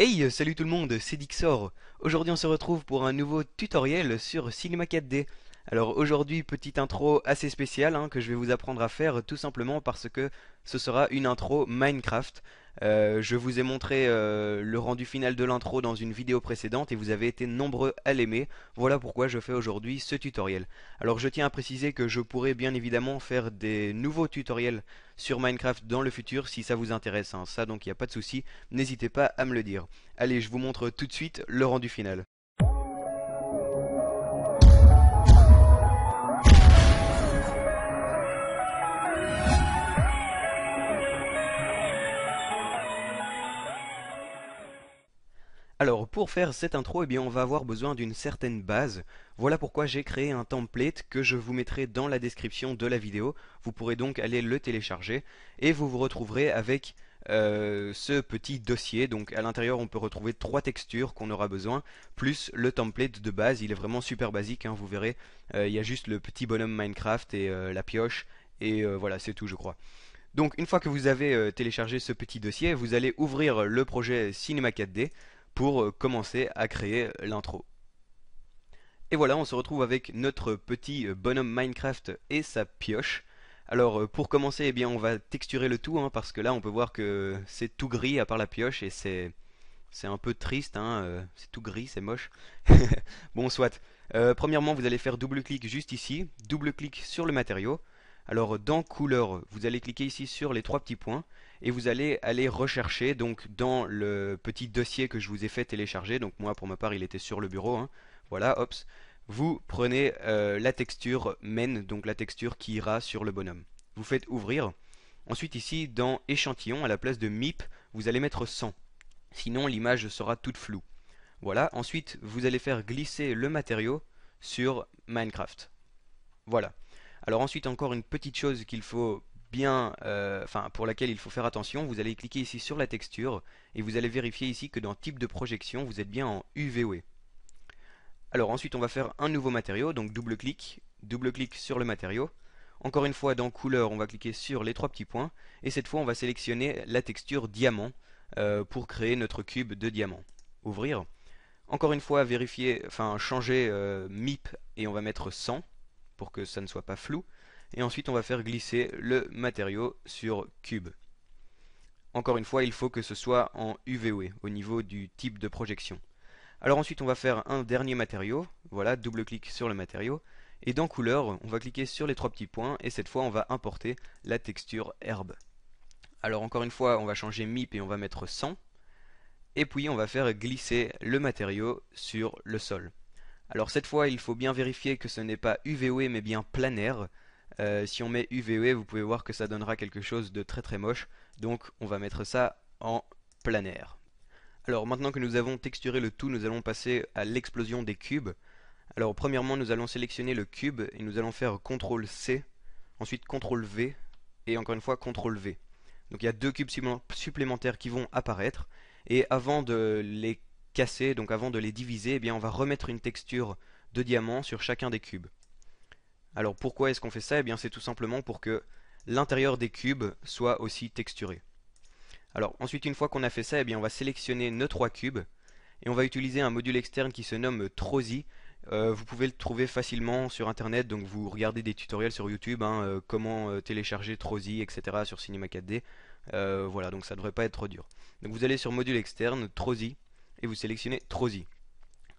Hey, salut tout le monde, c'est Dixor. Aujourd'hui on se retrouve pour un nouveau tutoriel sur Cinema 4D. Alors aujourd'hui, petite intro assez spéciale que je vais vous apprendre à faire tout simplement parce que ce sera une intro Minecraft. Je vous ai montré le rendu final de l'intro dans une vidéo précédente et vous avez été nombreux à l'aimer. Voilà pourquoi je fais aujourd'hui ce tutoriel. Alors je tiens à préciser que je pourrais bien évidemment faire des nouveaux tutoriels sur Minecraft dans le futur si ça vous intéresse, hein. Ça donc il n'y a pas de souci, n'hésitez pas à me le dire. Allez, je vous montre tout de suite le rendu final. Alors pour faire cette intro, eh bien, on va avoir besoin d'une certaine base. Voilà pourquoi j'ai créé un template que je vous mettrai dans la description de la vidéo. Vous pourrez donc aller le télécharger et vous vous retrouverez avec ce petit dossier. Donc à l'intérieur on peut retrouver trois textures qu'on aura besoin, plus le template de base. Il est vraiment super basique, hein, vous verrez. Il y a juste le petit bonhomme Minecraft et la pioche. Et voilà, c'est tout je crois. Donc une fois que vous avez téléchargé ce petit dossier, vous allez ouvrir le projet Cinema 4D pour commencer à créer l'intro. Et voilà, on se retrouve avec notre petit bonhomme Minecraft et sa pioche. Alors pour commencer, eh bien, on va texturer le tout, hein, parce que là on peut voir que c'est tout gris à part la pioche et c'est un peu triste, hein, c'est tout gris, c'est moche. Bon, soit. Premièrement, vous allez faire double-clic juste ici, double-clic sur le matériau. Alors dans couleur, vous allez cliquer ici sur les trois petits points et vous allez aller rechercher donc dans le petit dossier que je vous ai fait télécharger. Donc moi pour ma part il était sur le bureau, hein. Voilà, hop. Vous prenez la texture men, donc la texture qui ira sur le bonhomme. Vous faites ouvrir. Ensuite ici dans échantillon à la place de MIP, vous allez mettre 100. Sinon l'image sera toute floue. Voilà, ensuite vous allez faire glisser le matériau sur Minecraft. Voilà. Alors ensuite encore une petite chose qu'il faut bien, enfin pour laquelle il faut faire attention, vous allez cliquer ici sur la texture et vous allez vérifier ici que dans type de projection vous êtes bien en UVOE. Alors ensuite on va faire un nouveau matériau, donc double clic sur le matériau. Encore une fois dans couleur on va cliquer sur les trois petits points et cette fois on va sélectionner la texture diamant pour créer notre cube de diamant. Ouvrir. Encore une fois vérifier, enfin changer MIP et on va mettre 100 pour que ça ne soit pas flou. Et ensuite on va faire glisser le matériau sur cube. Encore une fois il faut que ce soit en UVOE au niveau du type de projection. Alors ensuite on va faire un dernier matériau, voilà, double clic sur le matériau, et dans couleur on va cliquer sur les trois petits points et cette fois on va importer la texture herbe. Alors encore une fois on va changer MIP et on va mettre 100, et puis on va faire glisser le matériau sur le sol. Alors cette fois il faut bien vérifier que ce n'est pas UVOE mais bien planaire. Si on met UVOE vous pouvez voir que ça donnera quelque chose de très très moche, donc on va mettre ça en planaire. Alors maintenant que nous avons texturé le tout, nous allons passer à l'explosion des cubes. Alors premièrement nous allons sélectionner le cube et nous allons faire CTRL C, ensuite CTRL V et encore une fois CTRL V. Donc il y a deux cubes supplémentaires qui vont apparaître et avant de les casser, donc avant de les diviser, eh bien on va remettre une texture de diamant sur chacun des cubes. Alors pourquoi est-ce qu'on fait ça? Eh bien c'est tout simplement pour que l'intérieur des cubes soit aussi texturé. Alors ensuite une fois qu'on a fait ça, eh bien on va sélectionner nos trois cubes et on va utiliser un module externe qui se nomme Trozy. Vous pouvez le trouver facilement sur internet, donc vous regardez des tutoriels sur YouTube, hein, comment télécharger Trozy, etc. sur Cinema 4D. Voilà, donc ça ne devrait pas être trop dur. Donc vous allez sur module externe, Trozy, et vous sélectionnez Trozy.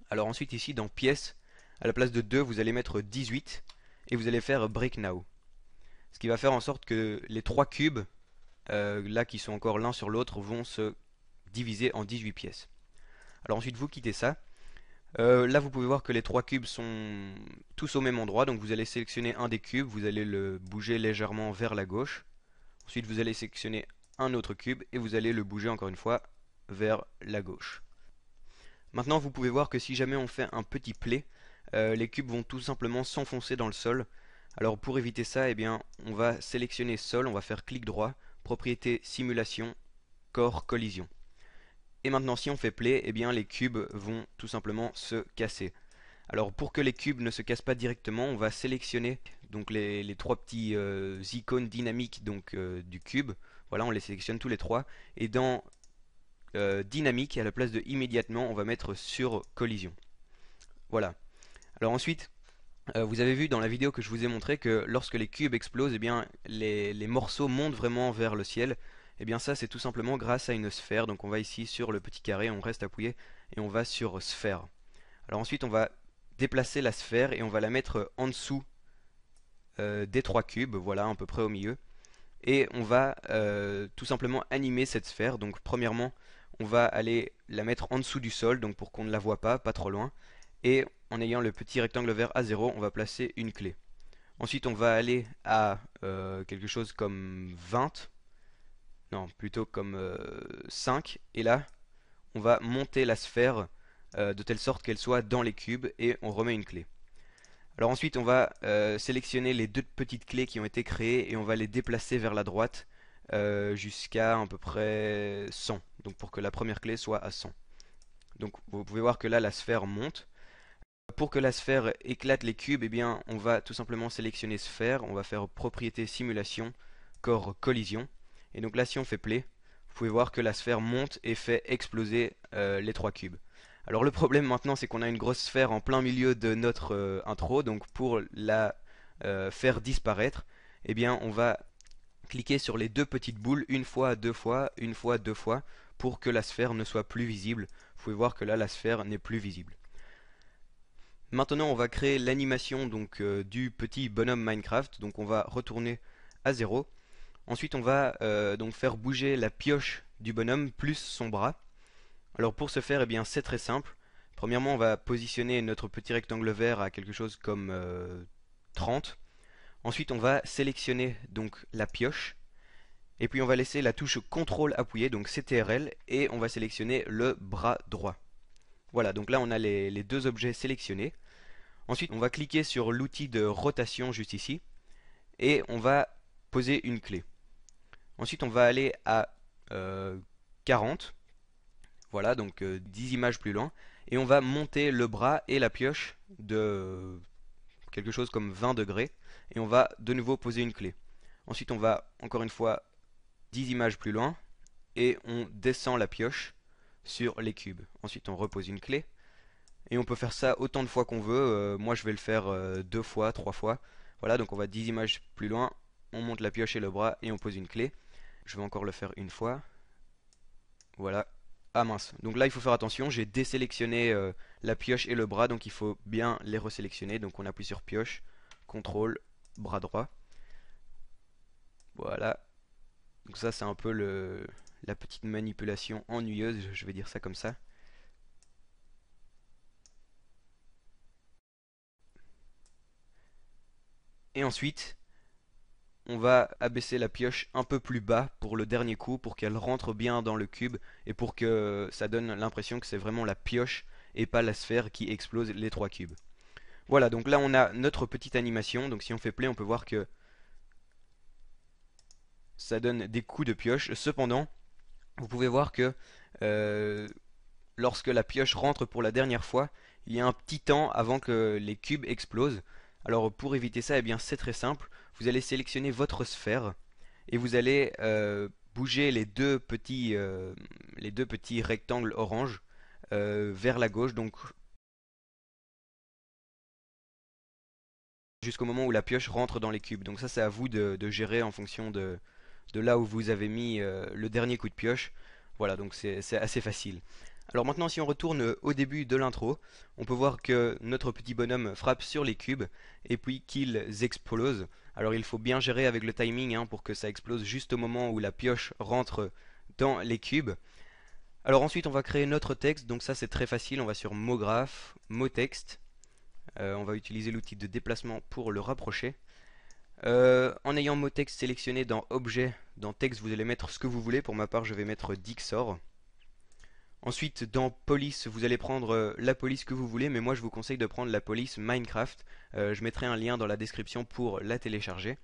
Alors ensuite ici dans pièces, à la place de 2, vous allez mettre 18 et vous allez faire Break Now. Ce qui va faire en sorte que les trois cubes, là qui sont encore l'un sur l'autre, vont se diviser en 18 pièces. Alors ensuite vous quittez ça. Là vous pouvez voir que les trois cubes sont tous au même endroit, donc vous allez sélectionner un des cubes, vous allez le bouger légèrement vers la gauche. Ensuite vous allez sélectionner un autre cube et vous allez le bouger encore une fois vers la gauche. Maintenant vous pouvez voir que si jamais on fait un petit play, les cubes vont tout simplement s'enfoncer dans le sol. Alors pour éviter ça, eh bien, on va sélectionner sol, on va faire clic droit, propriété simulation, corps collision. Et maintenant si on fait play, eh bien les cubes vont tout simplement se casser. Alors pour que les cubes ne se cassent pas directement, on va sélectionner donc les trois petits icônes dynamiques donc, du cube. Voilà, on les sélectionne tous les trois. Et dans dynamique et à la place de immédiatement, on va mettre sur collision. Voilà. Alors ensuite, vous avez vu dans la vidéo que je vous ai montré que lorsque les cubes explosent, eh bien, les morceaux montent vraiment vers le ciel. Et bien ça, c'est tout simplement grâce à une sphère. Donc on va ici sur le petit carré, on reste appuyé et on va sur sphère. Alors ensuite, on va déplacer la sphère et on va la mettre en dessous des trois cubes, voilà, à peu près au milieu. Et on va tout simplement animer cette sphère. Donc premièrement, on va aller la mettre en dessous du sol, donc pour qu'on ne la voit pas trop loin. Et en ayant le petit rectangle vert à 0, on va placer une clé. Ensuite, on va aller à quelque chose comme 20, non, plutôt comme 5. Et là, on va monter la sphère de telle sorte qu'elle soit dans les cubes et on remet une clé. Alors ensuite, on va sélectionner les deux petites clés qui ont été créées et on va les déplacer vers la droite jusqu'à à peu près 100. Donc pour que la première clé soit à 100. Donc vous pouvez voir que là, la sphère monte. Pour que la sphère éclate les cubes, eh bien, on va tout simplement sélectionner sphère, on va faire propriété simulation, corps collision. Et donc là, si on fait play, vous pouvez voir que la sphère monte et fait exploser les trois cubes. Alors le problème maintenant, c'est qu'on a une grosse sphère en plein milieu de notre intro, donc pour la faire disparaître, eh bien, on va cliquer sur les deux petites boules une fois, deux fois, une fois, deux fois, pour que la sphère ne soit plus visible. Vous pouvez voir que là, la sphère n'est plus visible. Maintenant, on va créer l'animation donc du petit bonhomme Minecraft. Donc, on va retourner à 0. Ensuite, on va donc faire bouger la pioche du bonhomme plus son bras. Alors, pour ce faire, eh bien, c'est très simple. Premièrement, on va positionner notre petit rectangle vert à quelque chose comme 30. Ensuite, on va sélectionner donc la pioche. Et puis, on va laisser la touche CTRL appuyée, donc CTRL, et on va sélectionner le bras droit. Voilà, donc là, on a les deux objets sélectionnés. Ensuite, on va cliquer sur l'outil de rotation juste ici et on va poser une clé. Ensuite, on va aller à 40, voilà, donc 10 images plus loin, et on va monter le bras et la pioche de quelque chose comme 20 degrés, et on va de nouveau poser une clé. Ensuite, on va encore une fois 10 images plus loin, et on descend la pioche sur les cubes. Ensuite, on repose une clé. Et on peut faire ça autant de fois qu'on veut. Moi, je vais le faire deux fois, trois fois. Voilà, donc on va 10 images plus loin. On monte la pioche et le bras et on pose une clé. Je vais encore le faire une fois. Voilà. Ah mince. Donc là, il faut faire attention. J'ai désélectionné la pioche et le bras, donc il faut bien les resélectionner. Donc on appuie sur pioche, contrôle, bras droit. Voilà. Donc ça, c'est un peu la petite manipulation ennuyeuse, je vais dire ça comme ça. Et ensuite, on va abaisser la pioche un peu plus bas pour le dernier coup, pour qu'elle rentre bien dans le cube et pour que ça donne l'impression que c'est vraiment la pioche et pas la sphère qui explose les trois cubes. Voilà, donc là on a notre petite animation. Donc si on fait play, on peut voir que ça donne des coups de pioche. Cependant, vous pouvez voir que euh, lorsque la pioche rentre pour la dernière fois, il y a un petit temps avant que les cubes explosent. Alors pour éviter ça, eh bien c'est très simple. Vous allez sélectionner votre sphère et vous allez bouger les deux petits rectangles orange vers la gauche, donc jusqu'au moment où la pioche rentre dans les cubes. Donc ça c'est à vous de gérer en fonction de là où vous avez mis le dernier coup de pioche. Voilà, donc c'est assez facile. Alors maintenant, si on retourne au début de l'intro, on peut voir que notre petit bonhomme frappe sur les cubes et puis qu'ils explosent. Alors il faut bien gérer avec le timing hein, pour que ça explose juste au moment où la pioche rentre dans les cubes. Alors ensuite, on va créer notre texte. Donc ça, c'est très facile. On va sur mot graphe, mot texte. On va utiliser l'outil de déplacement pour le rapprocher. En ayant mot texte sélectionné dans objet, dans texte, vous allez mettre ce que vous voulez. Pour ma part, je vais mettre Dixor. Ensuite, dans police, vous allez prendre la police que vous voulez, mais moi je vous conseille de prendre la police Minecraft. Je mettrai un lien dans la description pour la télécharger.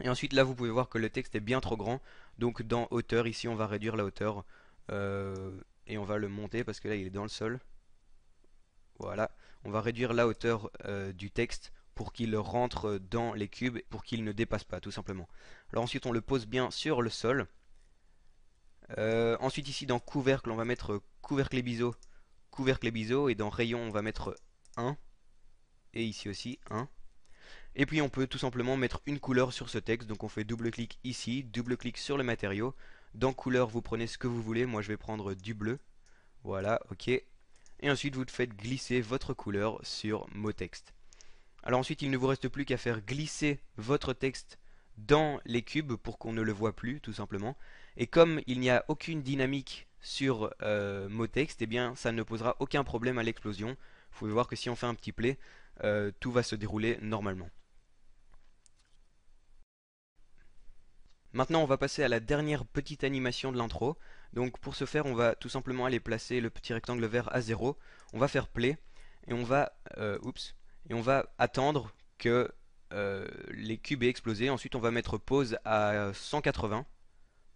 Et ensuite, là, vous pouvez voir que le texte est bien trop grand. Donc, dans hauteur, ici, on va réduire la hauteur. Et on va le monter parce que là, il est dans le sol. Voilà. On va réduire la hauteur du texte pour qu'il rentre dans les cubes, pour qu'il ne dépasse pas, tout simplement. Alors ensuite, on le pose bien sur le sol. Ensuite ici dans couvercle on va mettre couvercle et biseau, et dans rayon on va mettre 1, et ici aussi 1. Et puis on peut tout simplement mettre une couleur sur ce texte, donc on fait double-clic ici, double-clic sur le matériau. Dans couleur vous prenez ce que vous voulez, moi je vais prendre du bleu. Voilà, ok. Et ensuite vous faites glisser votre couleur sur mot texte. Alors ensuite il ne vous reste plus qu'à faire glisser votre texte dans les cubes pour qu'on ne le voit plus tout simplement. Et comme il n'y a aucune dynamique sur mot texte, eh bien ça ne posera aucun problème à l'explosion. Vous pouvez voir que si on fait un petit play, tout va se dérouler normalement. Maintenant on va passer à la dernière petite animation de l'intro. Donc pour ce faire on va tout simplement aller placer le petit rectangle vert à 0. On va faire play et on va attendre que les cubes aient explosé. Ensuite on va mettre pause à 180.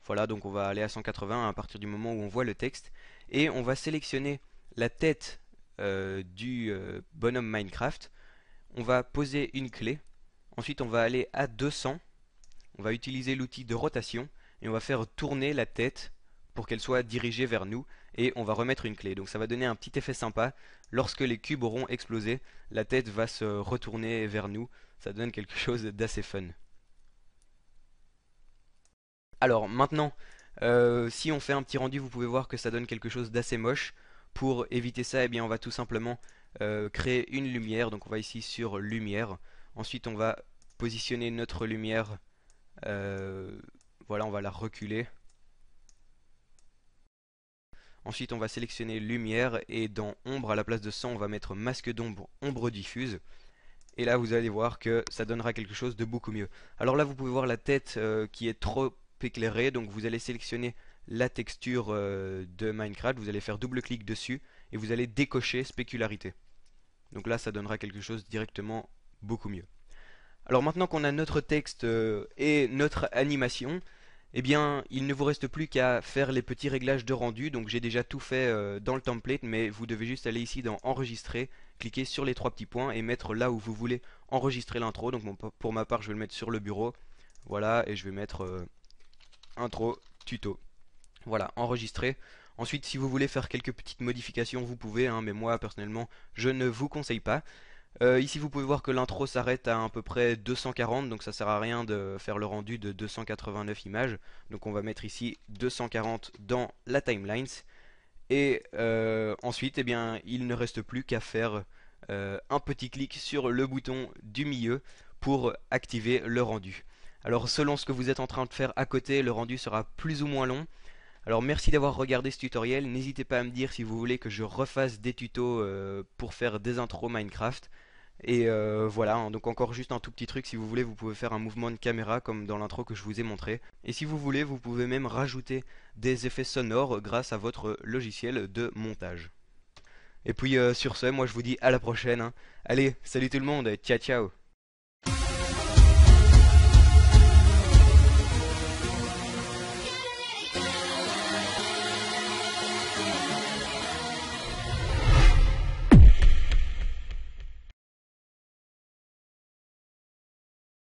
Voilà, donc on va aller à 180 à partir du moment où on voit le texte. Et on va sélectionner la tête du bonhomme Minecraft. On va poser une clé. Ensuite on va aller à 200. On va utiliser l'outil de rotation et on va faire tourner la tête pour qu'elle soit dirigée vers nous, et on va remettre une clé. Donc ça va donner un petit effet sympa. Lorsque les cubes auront explosé, la tête va se retourner vers nous. Ça donne quelque chose d'assez fun. Alors maintenant, si on fait un petit rendu, vous pouvez voir que ça donne quelque chose d'assez moche. Pour éviter ça, eh bien, on va tout simplement créer une lumière. Donc on va ici sur lumière. Ensuite on va positionner notre lumière. Voilà, on va la reculer. Ensuite on va sélectionner lumière et dans ombre à la place de 100 on va mettre masque d'ombre, ombre diffuse. Et là vous allez voir que ça donnera quelque chose de beaucoup mieux. Alors là vous pouvez voir la tête qui est trop éclairée, donc vous allez sélectionner la texture de Minecraft, vous allez faire double clic dessus et vous allez décocher spécularité. Donc là ça donnera quelque chose directement beaucoup mieux. Alors maintenant qu'on a notre texte et notre animation, eh bien il ne vous reste plus qu'à faire les petits réglages de rendu. Donc j'ai déjà tout fait dans le template, mais vous devez juste aller ici dans enregistrer, cliquer sur les trois petits points et mettre là où vous voulez enregistrer l'intro. Donc pour ma part je vais le mettre sur le bureau, voilà, et je vais mettre intro tuto. Voilà, enregistrer. Ensuite si vous voulez faire quelques petites modifications vous pouvez, hein, mais moi personnellement je ne vous conseille pas. Ici vous pouvez voir que l'intro s'arrête à peu près 240, donc ça sert à rien de faire le rendu de 289 images. Donc on va mettre ici 240 dans la timelines. Et ensuite, eh bien, il ne reste plus qu'à faire un petit clic sur le bouton du milieu pour activer le rendu. Alors selon ce que vous êtes en train de faire à côté, le rendu sera plus ou moins long. Alors merci d'avoir regardé ce tutoriel, n'hésitez pas à me dire si vous voulez que je refasse des tutos pour faire des intros Minecraft. Et voilà, hein, donc encore juste un tout petit truc, si vous voulez, vous pouvez faire un mouvement de caméra comme dans l'intro que je vous ai montré. Et si vous voulez, vous pouvez même rajouter des effets sonores grâce à votre logiciel de montage. Et puis sur ce, moi je vous dis à la prochaine, hein. Allez, salut tout le monde, ciao ciao.